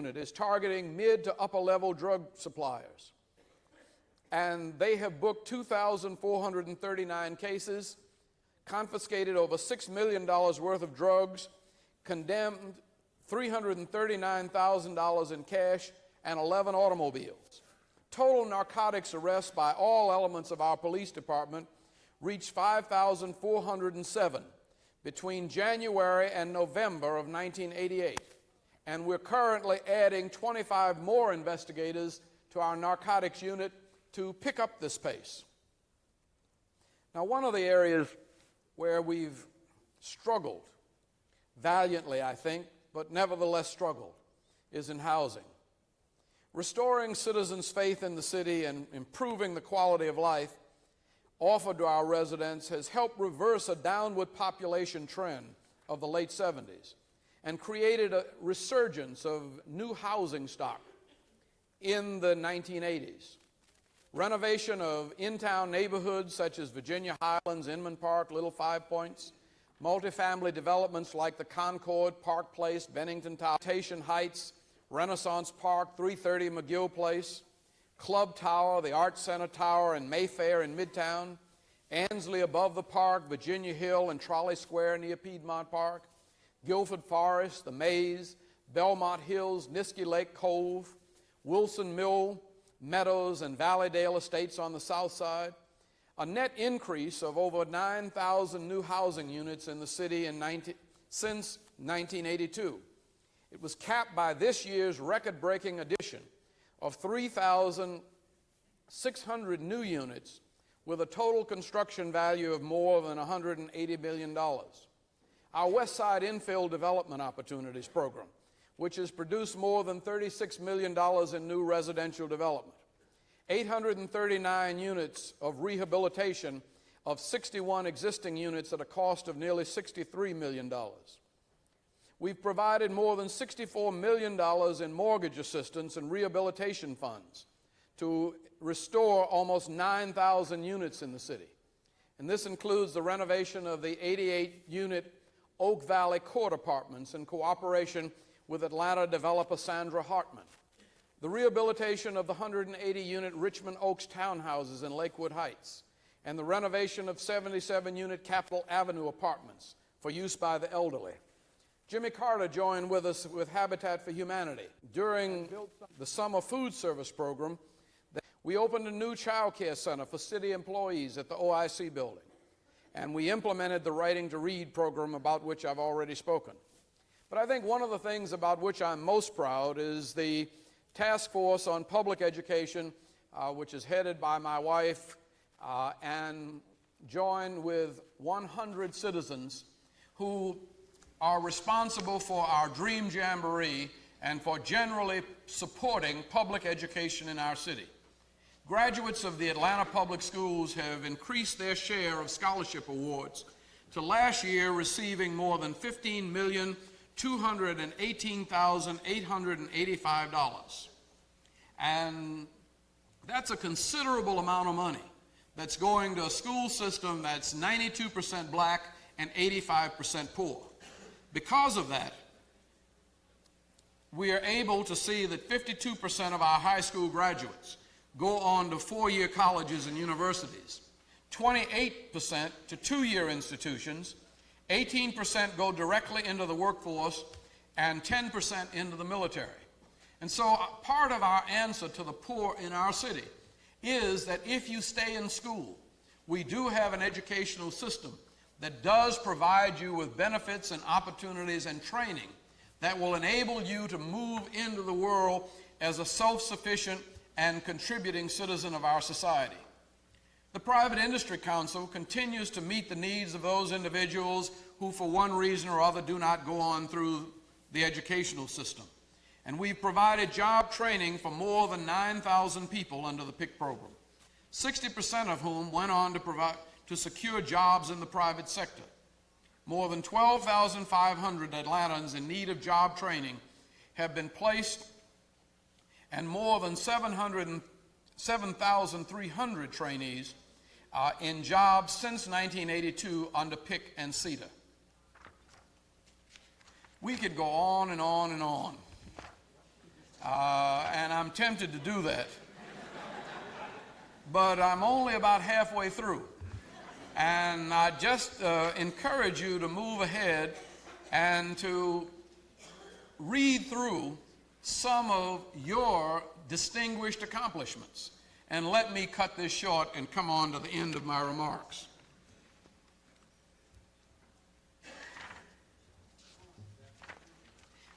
unit is targeting mid to upper level drug suppliers. And they have booked 2,439 cases, confiscated over $6 million worth of drugs, condemned $339,000 in cash, and 11 automobiles. Total narcotics arrests by all elements of our police department reached 5,407 between January and November of 1988. And we're currently adding 25 more investigators to our narcotics unit to pick up this pace. Now, one of the areas where we've struggled valiantly, I think, but nevertheless struggled, is in housing. Restoring citizens' faith in the city and improving the quality of life offered to our residents has helped reverse a downward population trend of the late 70s and created a resurgence of new housing stock in the 1980s. Renovation of in-town neighborhoods such as Virginia Highlands, Inman Park, Little Five Points, multifamily developments like the Concord, Park Place, Bennington Tower, Plantation Heights, Renaissance Park, 330 McGill Place, Club Tower, the Art Center Tower, and Mayfair in Midtown, Ansley above the park, Virginia Hill and Trolley Square near Piedmont Park, Guilford Forest, the Maze, Belmont Hills, Niskey Lake Cove, Wilson Mill, Meadows, and Valleydale Estates on the south side, a net increase of over 9,000 new housing units in the city since 1982. It was capped by this year's record-breaking addition of 3,600 new units with a total construction value of more than $180 billion. Our West Side Infill Development Opportunities Program, which has produced more than $36 million in new residential development, 839 units of rehabilitation of 61 existing units at a cost of nearly $63 million. We've provided more than $64 million in mortgage assistance and rehabilitation funds to restore almost 9,000 units in the city. And this includes the renovation of the 88-unit Oak Valley Court Apartments in cooperation with Atlanta developer Sandra Hartman, the rehabilitation of the 180-unit Richmond Oaks townhouses in Lakewood Heights, and the renovation of 77-unit Capitol Avenue apartments for use by the elderly. Jimmy Carter joined with us with Habitat for Humanity. During the summer food service program, we opened a new child care center for city employees at the OIC building, and we implemented the Writing to Read program about which I've already spoken. But I think one of the things about which I'm most proud is the Task Force on Public Education, which is headed by my wife and joined with 100 citizens who are responsible for our Dream Jamboree and for generally supporting public education in our city. Graduates of the Atlanta Public Schools have increased their share of scholarship awards to last year receiving more than $15,218,885. And that's a considerable amount of money that's going to a school system that's 92% black and 85% poor. Because of that, we are able to see that 52% of our high school graduates go on to four-year colleges and universities, 28% to two-year institutions, 18% go directly into the workforce, and 10% into the military. And so part of our answer to the poor in our city is that if you stay in school, we do have an educational system that does provide you with benefits and opportunities and training that will enable you to move into the world as a self-sufficient and contributing citizen of our society. The Private Industry Council continues to meet the needs of those individuals who, for one reason or other, do not go on through the educational system. And we've provided job training for more than 9,000 people under the PIC program, 60% of whom went on to secure jobs in the private sector. More than 12,500 Atlantans in need of job training have been placed, and more than 7,300 trainees in jobs since 1982 under PIC and CETA. We could go on and on and on. and I'm tempted to do that. But I'm only about halfway through. And I just encourage you to move ahead and to read through some of your distinguished accomplishments. And let me cut this short and come on to the end of my remarks.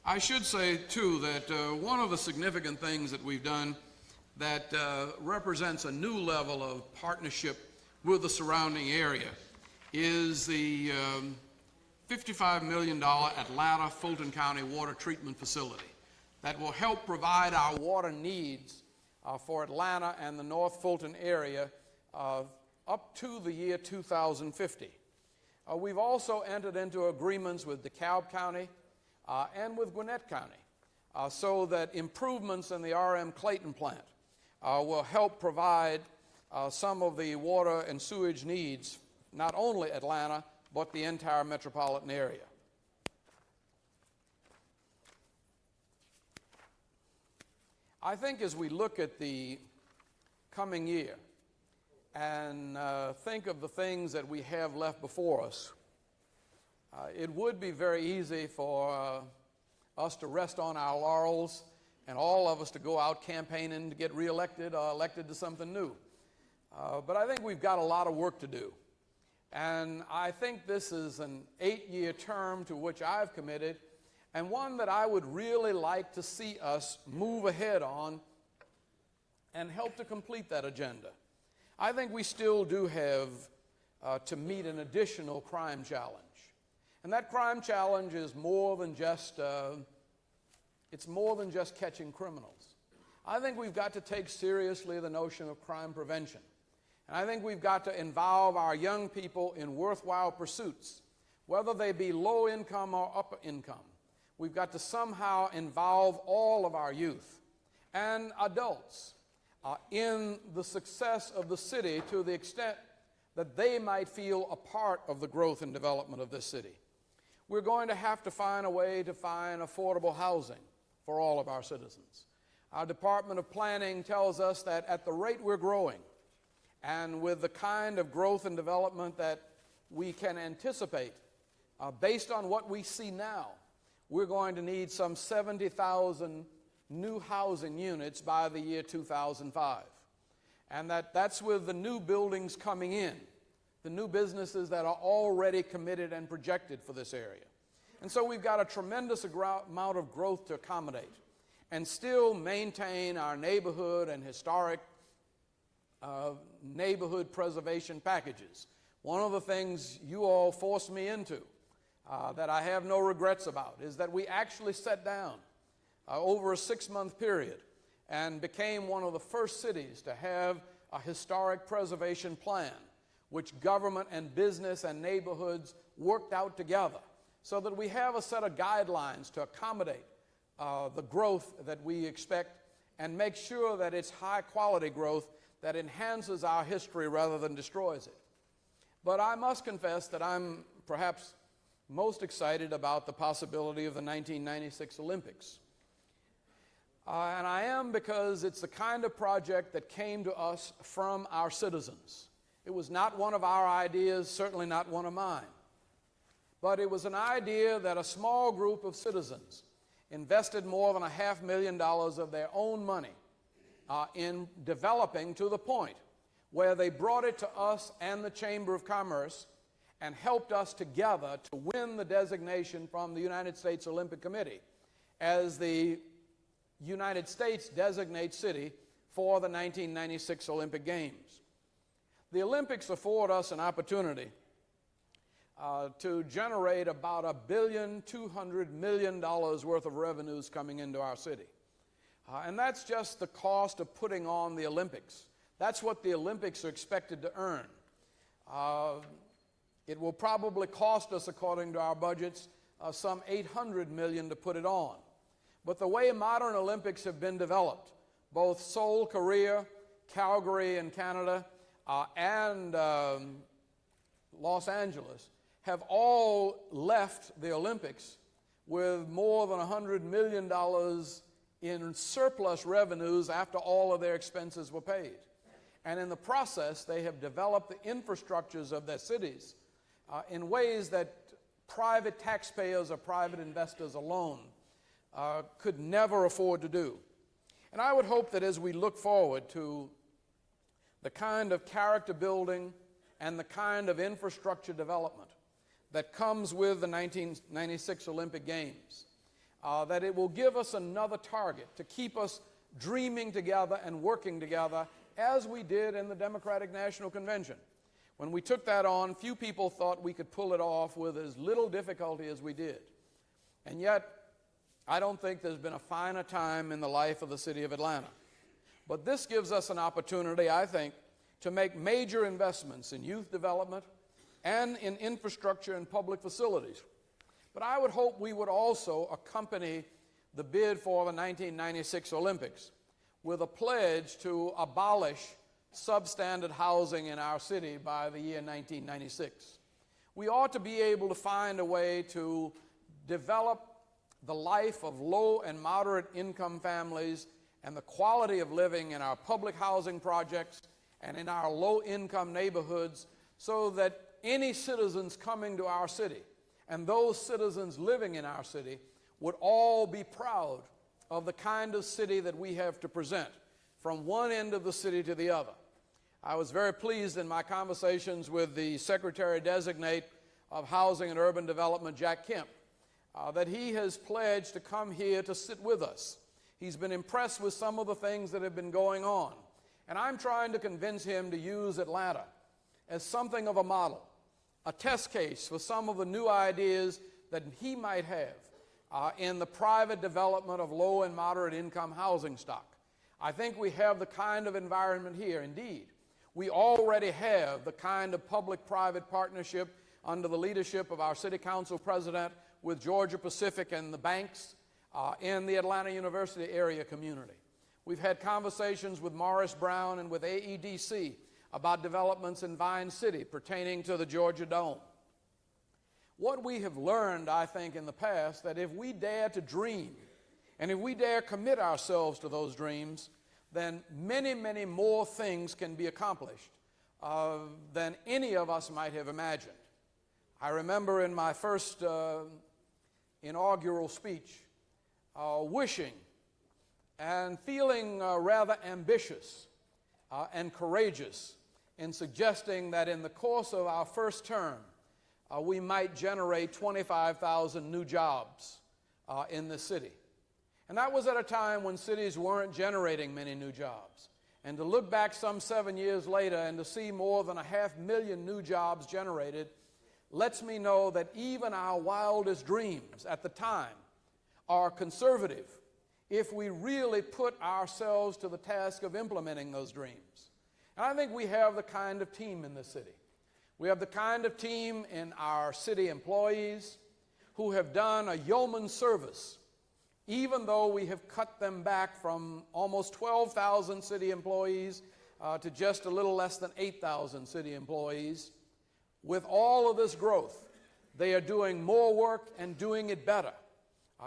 I should say, too, that one of the significant things that we've done that represents a new level of partnership with the surrounding area is the $55 million Atlanta Fulton County Water Treatment Facility that will help provide our water needs for Atlanta and the North Fulton area up to the year 2050. We've also entered into agreements with DeKalb County and with Gwinnett County so that improvements in the R.M. Clayton plant will help provide some of the water and sewage needs, not only Atlanta, but the entire metropolitan area. I think as we look at the coming year and think of the things that we have left before us, it would be very easy for us to rest on our laurels and all of us to go out campaigning to get reelected or elected to something new. But I think we've got a lot of work to do. And I think this is an 8-year term to which I've committed, and one that I would really like to see us move ahead on and help to complete that agenda. I think we still do have to meet an additional crime challenge. And that crime challenge is more than just catching criminals. I think we've got to take seriously the notion of crime prevention. And I think we've got to involve our young people in worthwhile pursuits, whether they be low income or upper income. We've got to somehow involve all of our youth and adults in the success of the city to the extent that they might feel a part of the growth and development of this city. We're going to have to find a way to find affordable housing for all of our citizens. Our Department of Planning tells us that at the rate we're growing, and with the kind of growth and development that we can anticipate, based on what we see now, we're going to need some 70,000 new housing units by the year 2005. And that's with the new buildings coming in, the new businesses that are already committed and projected for this area. And so we've got a tremendous amount of growth to accommodate and still maintain our neighborhood and historic neighborhood preservation packages. One of the things you all forced me into that I have no regrets about is that we actually sat down over a 6-month period and became one of the first cities to have a historic preservation plan, which government and business and neighborhoods worked out together so that we have a set of guidelines to accommodate the growth that we expect and make sure that it's high quality growth that enhances our history rather than destroys it. But I must confess that I'm perhaps most excited about the possibility of the 1996 Olympics. And I am because it's the kind of project that came to us from our citizens. It was not one of our ideas, certainly not one of mine. But it was an idea that a small group of citizens invested more than $500,000 of their own money in developing to the point where they brought it to us and the Chamber of Commerce and helped us together to win the designation from the United States Olympic Committee as the United States designated city for the 1996 Olympic Games. The Olympics afford us an opportunity to generate about $1.2 billion worth of revenues coming into our city. And that's just the cost of putting on the Olympics. That's what the Olympics are expected to earn. It will probably cost us, according to our budgets, some $800 million to put it on. But the way modern Olympics have been developed, both Seoul, Korea, Calgary in Canada, and Los Angeles, have all left the Olympics with more than $100 million in surplus revenues after all of their expenses were paid. And in the process, they have developed the infrastructures of their cities in ways that private taxpayers or private investors alone could never afford to do. And I would hope that as we look forward to the kind of character building and the kind of infrastructure development that comes with the 1996 Olympic Games, that it will give us another target to keep us dreaming together and working together as we did in the Democratic National Convention. When we took that on, few people thought we could pull it off with as little difficulty as we did. And yet, I don't think there's been a finer time in the life of the city of Atlanta. But this gives us an opportunity, I think, to make major investments in youth development and in infrastructure and public facilities. But I would hope we would also accompany the bid for the 1996 Olympics with a pledge to abolish substandard housing in our city by the year 1996. We ought to be able to find a way to develop the life of low and moderate income families and the quality of living in our public housing projects and in our low-income neighborhoods so that any citizens coming to our city and those citizens living in our city would all be proud of the kind of city that we have to present from one end of the city to the other. I was very pleased in my conversations with the Secretary-designate of Housing and Urban Development, Jack Kemp, that he has pledged to come here to sit with us. He's been impressed with some of the things that have been going on. And I'm trying to convince him to use Atlanta as something of a model, a test case for some of the new ideas that he might have in the private development of low and moderate income housing stock. I think we have the kind of environment here. Indeed, we already have the kind of public-private partnership under the leadership of our City Council President with Georgia Pacific and the banks in the Atlanta University area community. We've had conversations with Morris Brown and with AEDC about developments in Vine City pertaining to the Georgia Dome. What we have learned, I think, in the past, that if we dare to dream and if we dare commit ourselves to those dreams, then many, many more things can be accomplished than any of us might have imagined. I remember in my first inaugural speech wishing and feeling rather ambitious and courageous in suggesting that in the course of our first term, we might generate 25,000 new jobs in this city. And that was at a time when cities weren't generating many new jobs. And to look back some 7 years later and to see more than 500,000 new jobs generated lets me know that even our wildest dreams at the time are conservative if we really put ourselves to the task of implementing those dreams. And I think we have the kind of team in this city. We have the kind of team in our city employees who have done a yeoman's service, even though we have cut them back from almost 12,000 city employees to just a little less than 8,000 city employees. With all of this growth, they are doing more work and doing it better,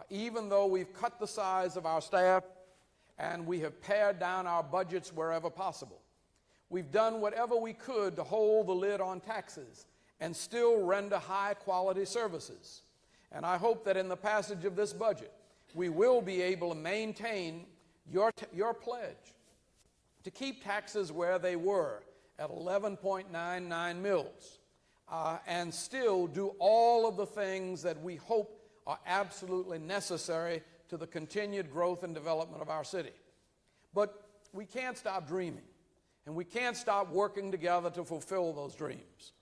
even though we've cut the size of our staff and we have pared down our budgets wherever possible. We've done whatever we could to hold the lid on taxes and still render high-quality services. And I hope that in the passage of this budget, we will be able to maintain your pledge to keep taxes where they were at 11.99 mils and still do all of the things that we hope are absolutely necessary to the continued growth and development of our city. But we can't stop dreaming, and we can't stop working together to fulfill those dreams.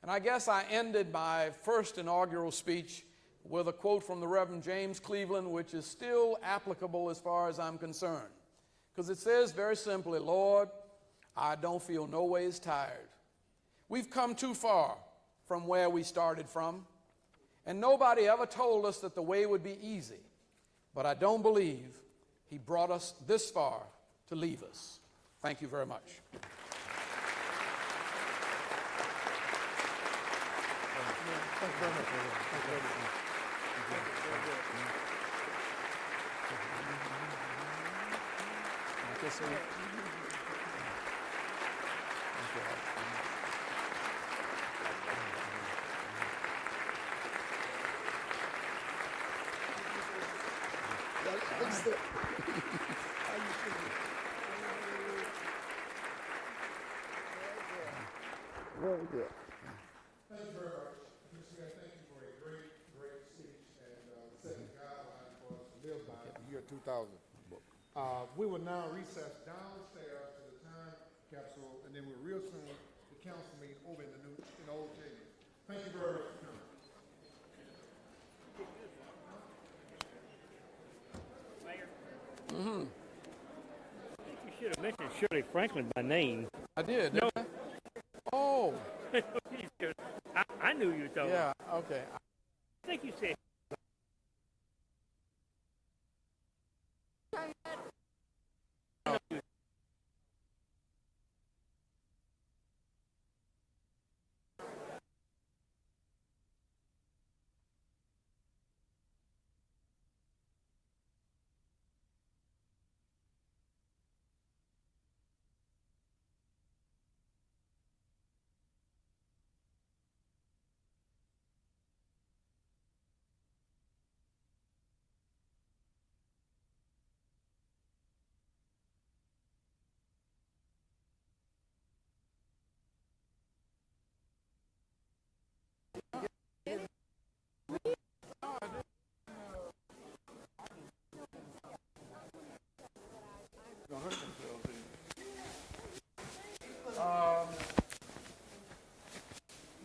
And I guess I ended my first inaugural speech with a quote from the Reverend James Cleveland, which is still applicable as far as I'm concerned. Because it says very simply, Lord, I don't feel no ways tired. We've come too far from where we started from, and nobody ever told us that the way would be easy. But I don't believe he brought us this far to leave us. Thank you very much. Thank you very much. Thank you very much. This one. Very good. Thank you very much. Mr. Mayor, thank you for a great, great speech and setting guidelines for us to live by in the year 2000. We will now recess downstairs to the time capsule, and then we'll real soon the council meeting over in the old stadium. Thank you very much for coming. You should have mentioned Shirley Franklin by name. I did. No. Didn't I? Oh, I knew you were talking. yeah. Okay. I think you said.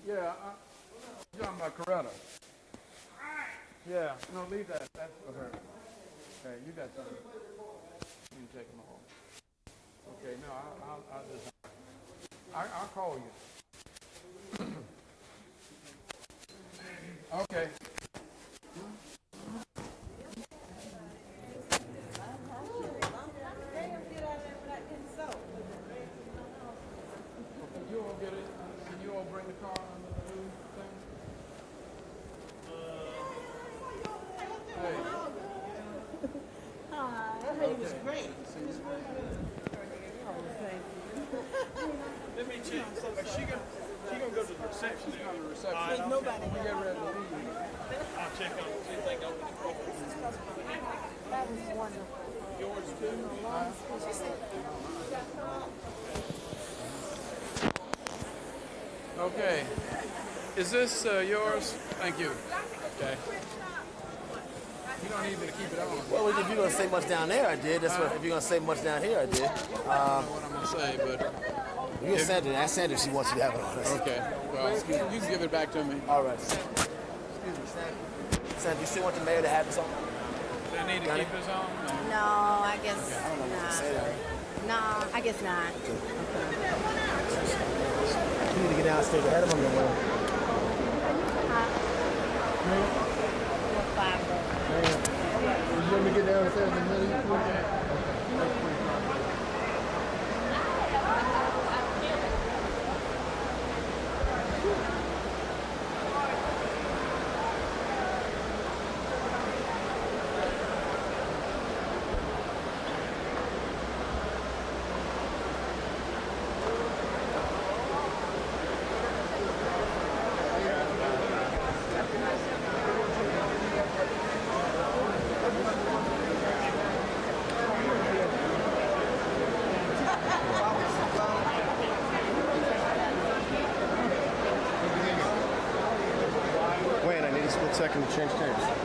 Yeah, you're talking about Coretta. Yeah, no, leave that. That's for her. Okay, you got something. You can take them home. Okay, no, I'll just, I'll call you. Okay. Can you all get it? Can you all bring the car under the new thing? Hey. That lady was great. Let me check. She gonna go to the reception. She's on the reception. Ain't nobody. When we get ready to leave. I'll check on see if they go. That was wonderful. Yours too. Okay. Is this yours? Thank you. Okay. You don't need me to keep it on. Well, if you're gonna say much down there, I did. That's what. If you're gonna say much down here, I did. I don't know what I'm gonna say, but You can send it. Ask Sandra if she wants you to have it on. okay. Well, you can give it back to me. All right. Excuse me, Sandra. Sandra, you still want the mayor to have this on? Do I need to keep this on? No, I guess not. Say that. No, I guess not. You need to get downstairs ahead of them. Would you let me get downstairs and meet you? Wait, I need a split second to change chairs.